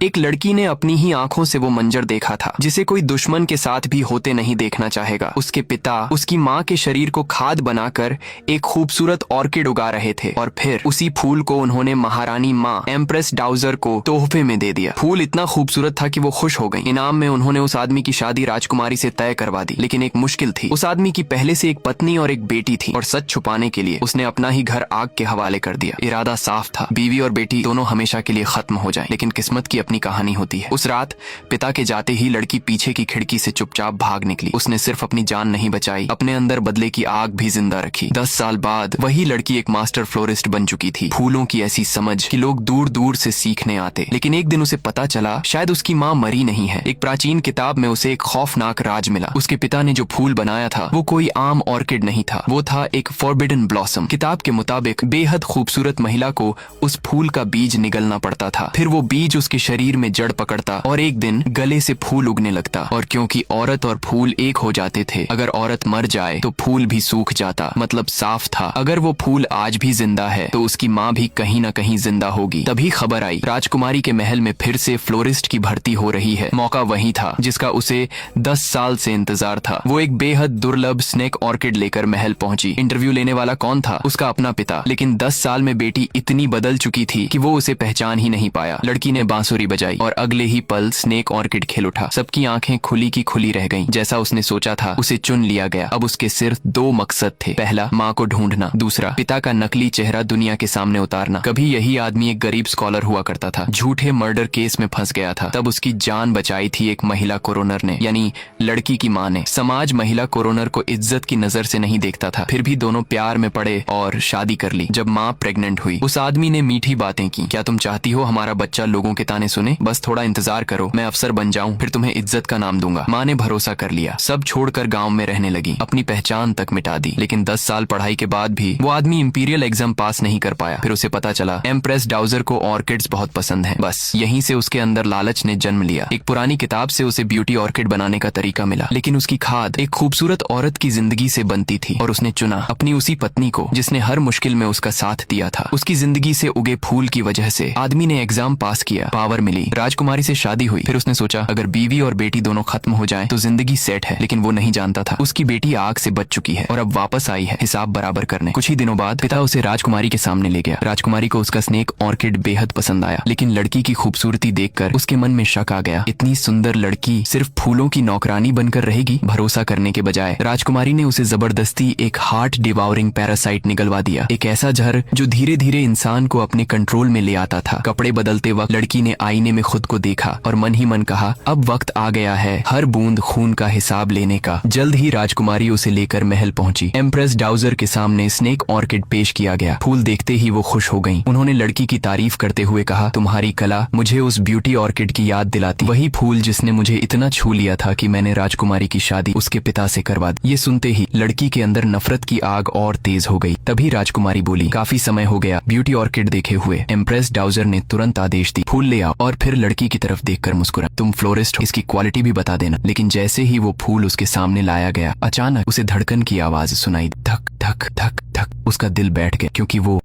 एक लड़की ने अपनी ही आंखों से वो मंजर देखा था जिसे कोई दुश्मन के साथ भी होते नहीं देखना चाहेगा। उसके पिता उसकी माँ के शरीर को खाद बनाकर एक खूबसूरत ऑर्किड उगा रहे थे और फिर उसी फूल को उन्होंने महारानी माँ एम्प्रेस डाउजर को तोहफे में दे दिया। फूल इतना खूबसूरत था कि वो खुश हो गई। इनाम में उन्होंने उस आदमी की शादी राजकुमारी से तय करवा दी, लेकिन एक मुश्किल थी। उस आदमी की पहले से एक पत्नी और एक बेटी थी और सच छुपाने के लिए उसने अपना ही घर आग के हवाले कर दिया। इरादा साफ था, बीवी और बेटी दोनों हमेशा के लिए खत्म हो जाएं। लेकिन किस्मत की अपनी कहानी होती है। उस रात पिता के जाते ही लड़की पीछे की खिड़की से चुपचाप भाग निकली। उसने सिर्फ अपनी जान नहीं बचाई, अपने अंदर बदले की आग भी जिंदा रखी। 10 साल बाद वही लड़की एक मास्टर फ्लोरिस्ट बन चुकी थी। फूलों की ऐसी समझ कि लोग दूर दूर से सीखने आते। लेकिन एक दिन उसे पता चला शायद उसकी माँ मरी नहीं है। एक प्राचीन किताब में उसे एक खौफनाक राज मिला। उसके पिता ने जो फूल बनाया था वो कोई आम ऑर्किड नहीं था, वो था एक फॉरबिडन ब्लॉसम। किताब के मुताबिक बेहद खूबसूरत महिला को उस फूल का बीज निगलना पड़ता था, फिर वो बीज उसके शरीर में जड़ पकड़ता और एक दिन गले से फूल उगने लगता। और क्योंकि औरत और फूल एक हो जाते थे, अगर औरत मर जाए तो फूल भी सूख जाता। मतलब साफ था, अगर वो फूल आज भी जिंदा है तो उसकी माँ भी कहीं न कहीं जिंदा होगी। तभी खबर आई राजकुमारी के महल में फिर से फ्लोरिस्ट की भर्ती हो रही है। मौका वही था जिसका उसे 10 साल से इंतजार था। वो एक बेहद दुर्लभ स्नेक ऑर्किड लेकर महल पहुंची। इंटरव्यू लेने वाला कौन था? उसका अपना पिता। लेकिन 10 साल में बेटी इतनी बदल चुकी थी कि वो उसे पहचान ही नहीं पाया। लड़की ने बांसुरी बजाई और अगले ही पल स्नेक ऑर्किड खिल उठा। सबकी आंखें खुली की खुली रह गईं। जैसा उसने सोचा था उसे चुन लिया गया। अब उसके सिर्फ 2 मकसद थे, पहला माँ को ढूंढना, दूसरा पिता का नकली चेहरा दुनिया के सामने उतारना। कभी यही आदमी एक गरीब स्कॉलर हुआ करता था, झूठे मर्डर केस में फंस गया था। तब उसकी जान बचाई थी एक महिला कोरोनर ने, यानी लड़की की माँ ने। समाज महिला कोरोनर को इज्जत की नजर से नहीं देखता था, फिर भी दोनों प्यार में पड़े और शादी कर ली। जब माँ प्रेग्नेंट हुई उस आदमी ने मीठी बातें की, क्या तुम चाहती हो हमारा बच्चा लोगों के ताने सुने? बस थोड़ा इंतजार करो, मैं अफसर बन जाऊं, फिर तुम्हें इज्जत का नाम दूंगा। माँ ने भरोसा कर लिया, सब छोड़कर गांव में रहने लगी, अपनी पहचान तक मिटा दी। लेकिन 10 साल पढ़ाई के बाद भी वो आदमी इंपीरियल एग्जाम पास नहीं कर पाया। फिर उसे पता चला एम्प्रेस डाउजर को ऑर्किड्स बहुत पसंद हैं। बस यहीं से उसके अंदर लालच ने जन्म लिया। एक पुरानी किताब से उसे ब्यूटी ऑर्किड बनाने का तरीका मिला, लेकिन उसकी खाद एक खूबसूरत औरत की जिंदगी से बनती थी और उसने चुना अपनी उसी पत्नी को जिसने हर मुश्किल में उसका साथ दिया था। उसकी जिंदगी से उगे फूल की वजह से आदमी ने एग्जाम पास किया, पावर मिली, राजकुमारी से शादी हुई। फिर उसने सोचा अगर बीवी और बेटी दोनों खत्म हो जाएं तो जिंदगी सेट है। लेकिन वो नहीं जानता था उसकी बेटी आग से बच चुकी है और अब वापस आई है हिसाब बराबर करने। कुछ ही दिनों बाद पिता उसे राजकुमारी के सामने ले गया। राजकुमारी को उसका स्नेक ऑर्किड बेहद पसंद आया, लेकिन लड़की की खूबसूरती देखकर उसके मन में शक आ गया। इतनी सुंदर लड़की सिर्फ फूलों की नौकरानी बनकर रहेगी? भरोसा करने के बजाय राजकुमारी ने उसे जबरदस्ती एक हार्ट डिवाउरिंग पैरासाइट निगलवा दिया, एक ऐसा जहर जो धीरे धीरे इंसान को अपने कंट्रोल में ले आता था। कपड़े बदलते वक्त लड़की ने आईने में खुद को देखा और मन ही मन कहा अब वक्त आ गया है हर बूंद खून का हिसाब लेने का। जल्द ही राजकुमारी उसे लेकर महल पहुंची। एम्प्रेस डाउजर के सामने स्नेक ऑर्किड पेश किया गया। फूल देखते ही वो खुश हो गईं। उन्होंने लड़की की तारीफ करते हुए कहा तुम्हारी कला मुझे उस ब्यूटी ऑर्किड की याद दिलाती, वही फूल जिसने मुझे इतना छू लिया था कि मैंने राजकुमारी की शादी उसके पिता से करवा दी। ये सुनते ही लड़की के अंदर नफरत की आग और तेज हो गई। तभी राजकुमारी बोली काफी समय हो गया ब्यूटी ऑर्किड देखे हुए। एम्प्रेस डाउजर ने तुरंत आदेश दी फूल ले आओ और फिर लड़की की तरफ देखकर मुस्कुरा, तुम फ्लोरिस्ट हो, इसकी क्वालिटी भी बता देना। लेकिन जैसे ही वो फूल उसके सामने लाया गया अचानक उसे धड़कन की आवाज सुनाई, धक धक धक धक। उसका दिल बैठ गया क्योंकि वो